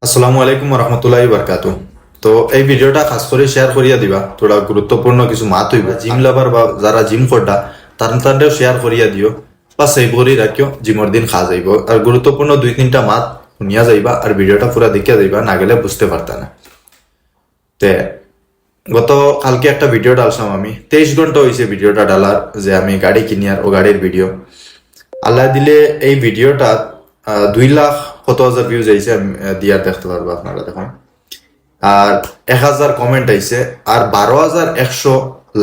আসসালামু আলাইকুম রহমতুল্লাহি বারকাতু। তো এই ভিডিওটা খাস করে শেয়ার করিয়া দিবা, থোড়া গুরুত্বপূর্ণ কিছু মাত হইবা জিম লাভার বা যারা জিম করডা তার শেয়ার করিয়া দিও বা সেভ করি রাখিও, জিমর দিন খা যাইব। আর গুরুত্বপূর্ণ দুই তিনটা মাত শুনিয়া যাইবা আর ভিডিওটা পুরা দেখিয়া যাইবা, না গেলে বুঝতে পারতা না। তে গত কালকে একটা ভিডিও ডালছিলাম আমি, 23 ঘন্টা হয়েছে ভিডিওটা ডালার, যে আমি গাড়ি কিনিয়ার ও গাড়ির ভিডিও। আল্লাহ দিলে এই ভিডিওটা 2 লাখ কত হাজার ভিউজ আইছে, আমি দিয়ার দেখতে পারবো আপনারা দেখুন। আর 1000 কমেন্ট আইছে আর 12,100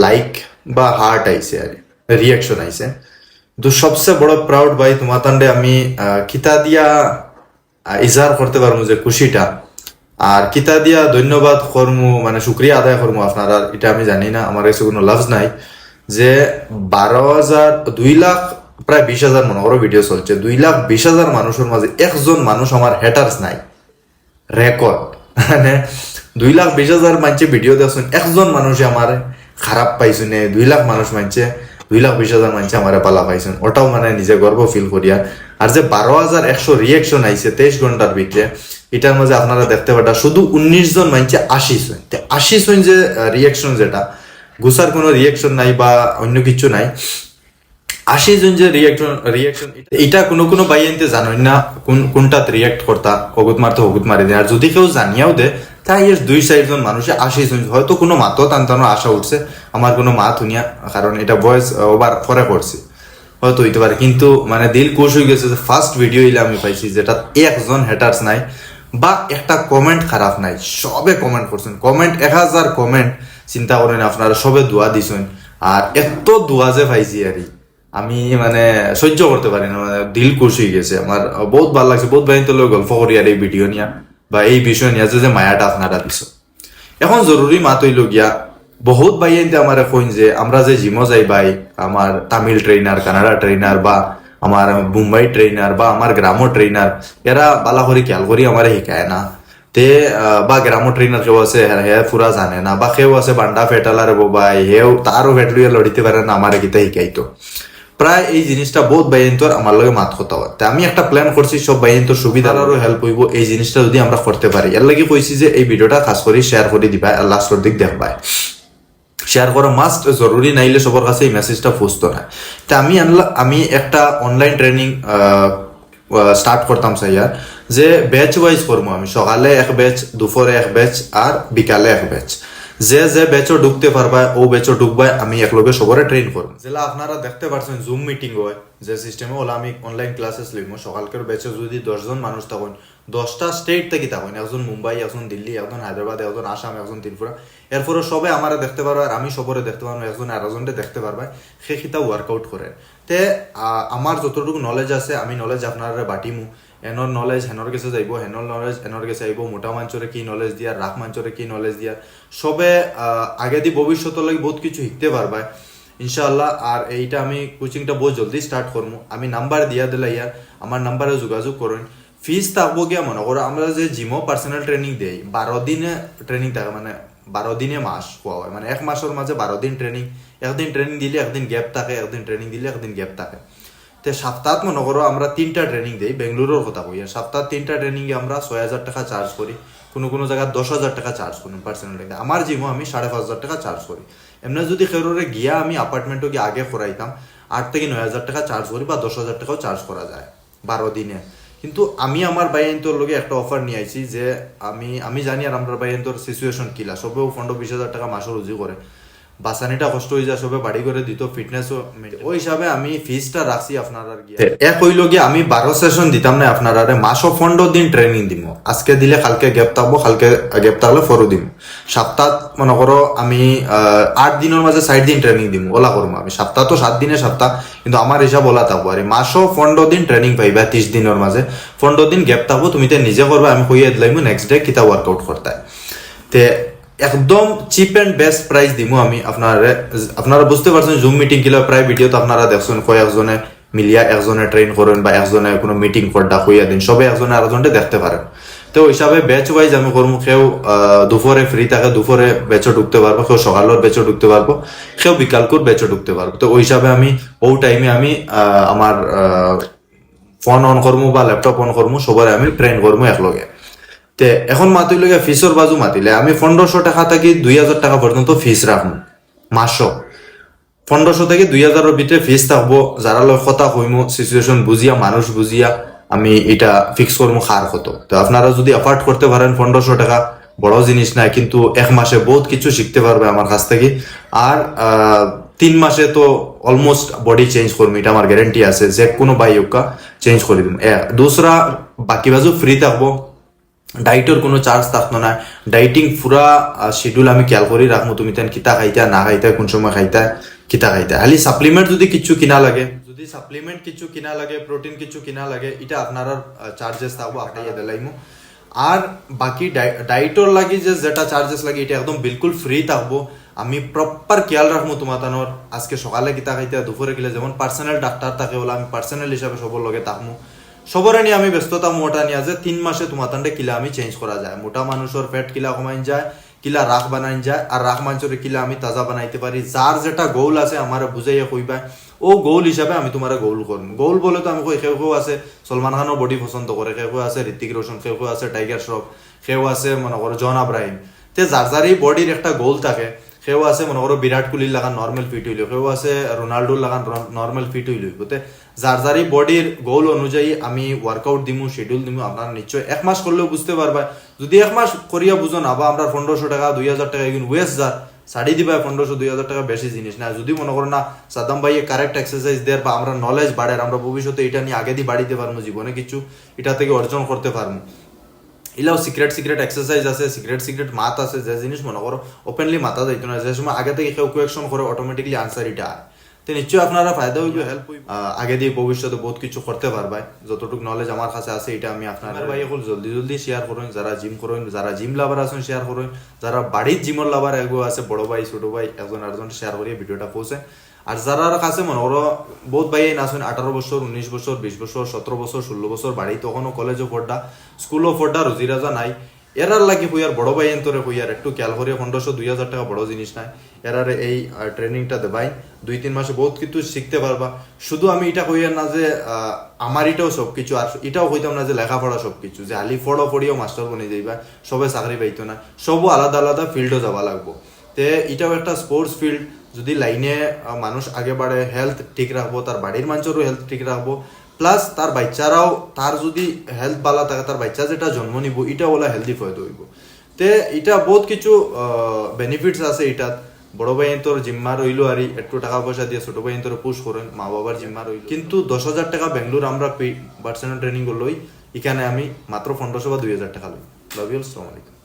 লাইক বা হার্ট আইছে আর রিয়াকশন আইছে। তো সবচেয়ে বড় প্রাউড ভাই তোমার তান্ডে আমি কিতা দিয়া ইজহার করতে পারবো যে খুশিটা, আর কিতা দিয়া ধন্যবাদ করমু মানে শুক্রিয়া আদায় করমু আপনারা, এটা আমি জানি না, আমার কাছে কোনো লাভ নাই। যে 12,000 2 লাখ প্রায় 20,000 মনে করো ভিডিও চলছে, 2,20,000 মানুষের মাঝে একজন মানুষ আমার হ্যাটার্স নাই। রেকর্ড মানে 2,20,000 মানছে ভিডিও দেখছেন, একজন মানুষে আমার খারাপ পাইছে নে, 2 লাখ মানুষ মানছে, 2,20,000 মানছে আমার পালা পাইছেন, ওটাও মানে নিজে গর্ব ফিল করিয়া। আর যে 12,100 রিয়েকশন আইছে 23 ঘন্টার ভিতরে, এটার মাঝে আপনারা দেখতে পাটা শুধু 19 জন মানছে 80 জন। 80 জন যে রিয়েকশন, যেটা গুসার কোনো রিয়েকশন নাই বা অন্য কিছু নাই, 80 জন যে রিয়াকশন এটা কোনো কোনো বাই আনতে জানোই না কোনটাত রিয়াক্ট করতা, হগুত মারতে হগুত মারি দেয়। আর যদি কেউ জানিয়াও দে তাই এর 2-4 জন মানুষে 80 জন হয়তো কোনো মাতও টানতানো আশা উঠছে আমার কোনো মাত শুনিয়া, কারণ এটা ভয়েস ওভার পরে করছি, হয়তো হইতে পারে। কিন্তু মানে দিল খুশ হয়ে গেছে যে ফার্স্ট ভিডিও ইলে আমি পাইছি যেটা একজন হেটার্স নাই বা একটা কমেন্ট খারাপ নাই, সবে কমেন্ট করছেন। কমেন্ট 1000 কমেন্ট চিন্তা করেন আপনারা, সবে দোয়া দিছেন। আর এত দোয়া যে পাইছি আর আমি মানে সহ্য করতে পারি না, মানে দিল খুশ হয়ে গেছে আমার, বহুত ভালো লাগছে। বহুত ভাই তো গল্প করি আর এই ভিডিও নিয়ে বা এই বিষয় নিয়ে যে মায়াটা আপনারা দিছ। এখন জরুরি মাত হইল গিয়া, বহুত ভাই আমার কইন যে আমরা যে জিমো যাই ভাই, আমার তামিল ট্রেনার, কানাডা ট্রেনার বা আমার মুম্বাই ট্রেনার বা আমার গ্রামো ট্রেনার, এরা বালা করে খেয়াল করি আমার শিকায় না। তে বা গ্রামো ট্রেনার কেউ আছে হে পুরা জানে না, বা কেউ আছে বান্ডা ফেটালার ভাই হেও তারও ফেট লইয়া লড়িতে পারে না, আমার গীতা শিকাইতো। প্রায় এই জিনিসটা বহুত বাইন্তর আমার লগে মাত কথা হয়। তা আমি একটা প্ল্যান করছি, সব বাইন্তর সুবিধার আরো হেল্প হইব এই জিনিসটা যদি আমরা করতে পারি। এর লাগে কইছি যে এই ভিডিওটা খাস করে শেয়ার করে দিবা, লাস্টের দিক দেখবাই। শেয়ার করা মাস্ট জরুরি, নাইলে সবার কাছে এই মেসেজটা পৌঁছতো না। তা আমি একটা অনলাইন ট্রেনিং স্টার্ট করতাম স্যার, যে ব্যাচ ওয়াইজ করবো। আমি সকালে এক ব্যাচ, দুপুরে এক ব্যাচ আর বিকালে এক ব্যাচ। যে যে ব্যাচও ঢুকতে পারবা ও ব্যাচও ঢুকবা, আমি একলগে সবরে ট্রেন করবো। যেটা আপনারা দেখতে পাচ্ছেন জুম মিটিং হয় যে সিস্টেমে, ওলা আমি অনলাইন ক্লাসেস লইমো। সকালকার ব্যাচে যদি 10 জন মানুষ থাকেন, 10টা স্টেট থেকে থাকেন, একজন মুম্বাই, একজন দিল্লি, একজন হায়দ্রাবাদ, একজন আসাম, একজন ত্রিপুরা, এরপরে সবে আমারা দেখতে পারবো আর আমি সবরে দেখতে পারবো, একজন আরেকজনকে দেখতে পারবা। সে খিতা ওয়ার্কআউট করে। তে আমার যতটুকু নলেজ আছে আমি নলেজ আপনারা বাটিমু, এনর নলেজ হেনর কাছে যাইব, হেনর নলেজ এনর কাছে আইব। মোটা মাঞ্চরে কি নলেজ দিয়া, রাখ মাঞ্চরে কি নলেজ দিয়া, সবে আগে দি ভবিষ্যৎ লাগে বহুত কিছু শিখতে পারবা ইনশাআল্লাহ। আর এইটা আমি কোচিংটা বহুত জলদি স্টার্ট করবো। আমি নাম্বার দিয়া দিলে ইয়ার, আমার নাম্বারে যোগাযোগ করুন। ফিজ থাকবো গিয়া মনে করো আমরা যে জিমো পার্সোনাল ট্রেনিং দেই, 12 দিনে ট্রেনিং থাকে, মানে 12 দিনে মাস হওয়া হয়, মানে এক মাসের মাঝে 12 দিন ট্রেনিং। একদিন ট্রেনিং দিলে একদিন গ্যাপ থাকে, একদিন ট্রেনিং দিলে একদিন গ্যাপ থাকে। তো সপ্তাহ মনে করো আমরা 3টা ট্রেনিং দিই, বেঙ্গলুরুর কথা কই। সপ্তাহ 3টা ট্রেনিংয়ে আমরা 6,000 টাকা চার্জ করি, কোনো কোনো জায়গায় 10,000 টাকা চার্জ করি পার্সোনাল ট্রেনিং। আমার জিমও আমি 5,500 টাকা চার্জ করি। এমনি যদি খেরোরে গিয়া আমি অ্যাপার্টমেন্টও গিয়ে আগে করাইতাম, 8 থেকে 9,000 টাকা চার্জ করি বা 10,000 টাকাও চার্জ করা যায় 12 দিনে। কিন্তু আমি আমার বাইন্তর লগে একটা অফার নিয়ে আইছি যে আমি জানি আর আমার বাইন্তর সিচুয়েশন কিলা, সবেও 15-20,000 টাকা মাসে রুজি করে, বাসানিটা কষ্ট হয়ে যায়, সবে বাড়ি করে দিত, ফিটনেসও ওই হিসাবে আমি ফিজটা রাখছি আপনার গিয়ে। এক হইল গিয়ে আমি 12 সেশন দিতাম না আপনার, মাসও 15 দিন ট্রেনিং দিব। আজকে দিলে কালকে গ্যাপ থাকবো, কালকে গ্যাপ থাকলে ফরও দিব। সপ্তাহ মনে করো আমি 8 দিনের মাঝে 60 দিন ট্রেনিং দিব, ওলা করবো আমি। সপ্তাহ তো 7 দিনে সপ্তাহ, কিন্তু আমার হিসাব ওলা থাকবো। আর মাসও 15 দিন ট্রেনিং পাইবা, 30 দিনের মাঝে 15 দিন গ্যাপ থাকবো। তুমি তো নিজে করবা, আমি কইয়া দিলাম নেক্সট ডে কিতা ওয়ার্কআউট করতে। তে একদম চিপ এন্ড বেস্ট প্রাইস দিব আমি আপনারা বুঝতে পারছেন। জুম মিটিং কিলা প্রায় ভিডিও তো আপনারা দেখছেন, কয়েকজনে মিলিয়া একজনে ট্রেন করেন বা একজনে কোনো মিটিং করডা কইয়া দিন, সবে একজনে আরেকজনটা দেখতে পারেন। তো ওই হিসাবে ব্যাচ ওয়াইজ আমি করবো। কেউ দুপুরে ফ্রি থাকে, দুপুরে বেচও ঢুকতে পারবো, কেউ সকালের বেচও ঢুকতে পারবো, কেউ বিকালকুর বেচও ঢুকতে পারবো। তো ওই হিসাবে আমি ও টাইমে আমি আমার ফোন অন করবো বা ল্যাপটপ অন করবো, সবাই আমি ট্রেন করবো একলগে। তে এখন মাতিলে ফিসর বাজু মাতিলে আমি 1500 টাকা থেকে 2000 টাকা পর্যন্ত ফিস রাখবো মাসও। 1500 থেকে 2000-এর ভিতরে ফিস থাকবো, যারা লোক কথা হইমো সিচুয়েশন বুঝিয়া মানুষ বুঝিয়া আমি এটা ফিক্স করবো খার কত। তো আপনারা যদি অ্যাফোর্ড করতে পারেন 1500 টাকা বড় জিনিস নাই, কিন্তু এক মাসে বহুত কিছু শিখতে পারবে আমার কাছ থেকে। আর 3 মাসে তো অলমোস্ট বডি চেঞ্জ করবো, এটা আমার গ্যারেন্টি আছে যে কোনো বাইকা চেঞ্জ করে দিব। দুসরা বাকি বাজু ফ্রি থাকবো, ডাইটের কোনো চার্জ থাকতো না। ডাইটিং পুরা শিডিউল আমি খেয়াল করে রাখবো, তুমি তেন কিতা খাইতা না খাইতা কোন সময় খাইতা কিতা খাইতা। খালি সাপ্লিমেন্ট যদি কিছু কিনা লাগে, যদি সাপ্লিমেন্ট কিছু কিনা লাগে, প্রোটিন কিছু কিনা লাগে, এটা আপনার চার্জেস থাকবো, আটাইয়া দিলাইমো। আর বাকি ডাইটর লাগি যেটা চার্জেস লাগে এটা একদম বিলকুল ফ্রি থাকবো। আমি প্রপার খেয়াল রাখবো তোমার তানোর আজকে সকালে কিতা খাইতে দুপুরে গেলে, যেমন পার্সোনাল ডাক্তার থাকে বলে আমি পার্সোনাল হিসাবে সবর লগে থাকবো। সবরে নিয়ে আমি ব্যস্ততা মোটা নিয়ে যে 3 মাসে তোমার তান্ডে কিলা আমি চেঞ্জ করা যায়। মোটা মানুষের ফ্যাট কিলা কমাইন যায়, কিলা রাখ বানাইন যায়, আর রাখ মানুষের কিলা আমি তাজা বানাইতে পারি। যার যেটা গোল আছে আমার বুঝাইয়া কইবা, ও গোল হিসাবে আমি তোমার গোল করবো। গোল বলে তো আমি কই কেউ কেউ আছে সলমান খানও বডি পছন্দ করে, কেউ কেউ আছে ঋতিক রোশন, কেউ কেউ আছে টাইগার শ্রফ, কেউ আছে মনে করো জন আব্রাহিম। তে যার যারই বডির একটা গোল থাকে, কেউ আছে মনে করো বিরাট কোহলির লাগান নর্মাল ফিট হইল, কেউ আছে রোনাল্ডোর লাগান নর্মাল ফিট হইল। তে যার যারই বডির গোল অনুযায়ী আমি ওয়ার্কআউট দিমু, শিডিউল দিমু। আপনারা নিশ্চয় 1 মাস করলেও বুঝতে পারবা। যদি 1 মাস করিয়া বুঝো না বা আমরা 1500 টাকা 2000 টাকা এগুলো ওয়েস্ট যা ছাড়ি দিবা। 1500-2000 টাকা বেশি জিনিস না। যদি মনে করো না সাদ্দাম ভাই কারেক্ট এক্সারসাইজ দেয় বা আমরা নলেজ বাড়ে, আমরা ভবিষ্যতে এটা নিয়ে আগে দিয়ে বাড়িতে পারবো, জীবনে কিছু এটা থেকে অর্জন করতে পারবো। এলাও সিক্রেট এক্সারসাইজ আছে, সিক্রেট মাত আছে, যে জিনিস মনে করো ওপেনলি মাথা যাইতো না, যে সময় আগে থেকে কেউ কোয়েকশন করে অটোমেটিকলি আনসার এটা আয়। তো নিশ্চয়ই আপনারা ফায়দা হইবে, হেল্প হইবে, আগে দিয়ে ভবিষ্যতে বহুত কিছু করতে পারবে। যতটুকু নলেজ আমার কাছে আছে এটা আমি আপনার ভাই এখন জলদি শেয়ার করুন। যারা জিম করেন, যারা জিম লাভার আছেন শেয়ার করুন, যারা বাড়ির জিমর লাভার এগো আছে বড় ভাই ছোট ভাই একজন আরেকজন শেয়ার করিয়ে ভিডিওটা পৌঁছে। আর যারা কাছে মনে করো বহুত ভাই নাচেন 18 বছর 19 বছর 20 বছর 17 বছর 16 বছর বাড়ি তখনও কলেজও পড়া স্কুলও পড়া রুজি রাজা নাই, এরার লাগি হইয়ার বড় ভাই এন্তরে হইয়ার একটু খেয়াল করিয়া 1500-2000 টাকা বড় জিনিস নাই। এরারে এই ট্রেনিংটা দেবাই 2-3 মাসে বহুত কিছু শিখতে পারবা। শুধু আমি এটা কইয়ার না যে আমার এটাও সবকিছু, আর এটাও কইতাম না যে লেখাপড়া সবকিছু, যে আলি পড়িও মাস্টার বনে যাইবা, সবে চাকরি পাইতো না, সবও আলাদা আলাদা ফিল্ডও যাওয়া লাগবো। তে এটাও একটা স্পোর্টস ফিল্ড। যদি লাইনে মানুষ আগে বাড়ে, হেলথ ঠিক রাখবো, তার বাড়ির মানুষেরও হেলথ ঠিক রাখবো, প্লাস তার বাচ্চারাও তার যদি হেলথ ভালো থাকে, তার বাচ্চা যেটা জন্ম নিব এটা ওলা হেলদি ফয়দা হইব। তে এটা বহুত কিছু বেনিফিটস আছে এটাত। বড় ভাই তোর জিম্মা রইলো আর একটু টাকা পয়সা দিয়ে ছোট ভাই তোর পুশ করেন, মা বাবার জিম্মা রইল। কিন্তু 10,000 টাকা বেঙ্গলোর আমরা পার্সোনাল ট্রেনিং লই, এখানে আমি মাত্র 1500 বা 2000 টাকা লই। লাভ ইউ, আসসালামু আলাইকুম।